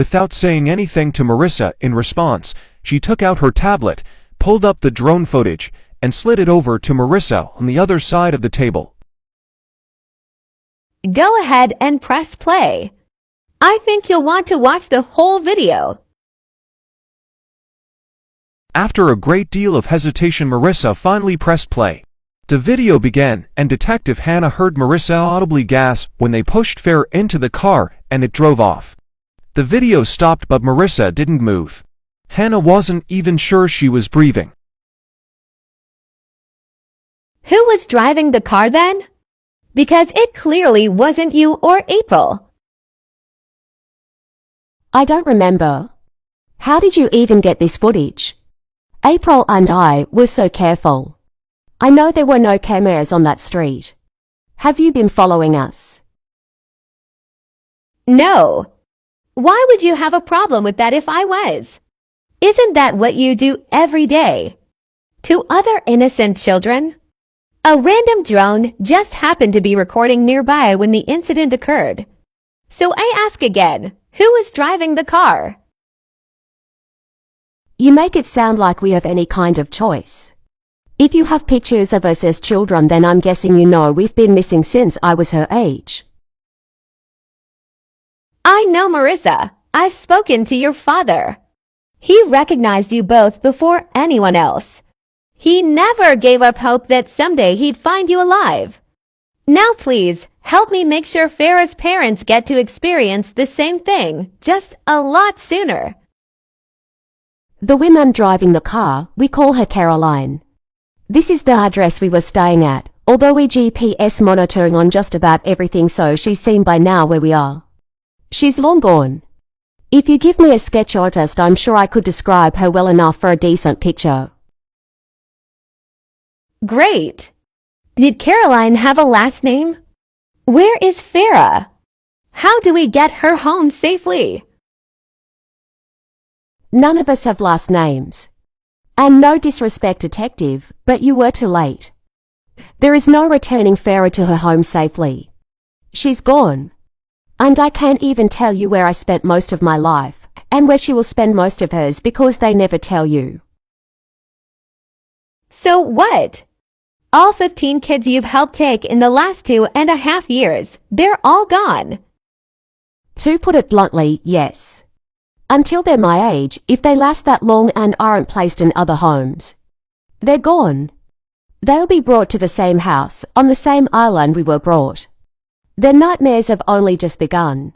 Without saying anything to Marissa in response, she took out her tablet, pulled up the drone footage, and slid it over to Marissa on the other side of the table. Go ahead and press play. I think you'll want to watch the whole video. After a great deal of hesitation, Marissa finally pressed play. The video began, and Detective Hannah heard Marissa audibly gasp when they pushed Farah into the car and it drove off. The video stopped, but Marissa didn't move. Hannah wasn't even sure she was breathing. Who was driving the car then? Because it clearly wasn't you or April. I don't remember. How did you even get this footage? April and I were so careful. I know there were no cameras on that street. Have you been following us? No. Why would you have a problem with that if I was? Isn't that what you do every day? To other innocent children? A random drone just happened to be recording nearby when the incident occurred. So I ask again, who was driving the car? You make it sound like we have any kind of choice. If you have pictures of us as children, then I'm guessing you know we've been missing since I was her age. I know, Marissa. I've spoken to your father. He recognized you both before anyone else. He never gave up hope that someday he'd find you alive. Now please, help me make sure Farah's parents get to experience the same thing, just a lot sooner. The woman driving the car, we call her Caroline. This is the address we were staying at, although we GPS monitoring on just about everything, so she's seen by now where we are. She's long gone. If you give me a sketch artist, I'm sure I could describe her well enough for a decent picture. Great. Did Caroline have a last name? Where is Farah? How do we get her home safely? None of us have last names. And no disrespect, detective, but you were too late. There is no returning Farah to her home safely. She's gone. And I can't even tell you where I spent most of my life, and where she will spend most of hers, because they never tell you. So what? All 15 kids you've helped take in the last 2.5 years, they're all gone. To put it bluntly, yes. Until they're my age, if they last that long and aren't placed in other homes. They're gone. They'll be brought to the same house, on the same island we were brought. Their nightmares have only just begun.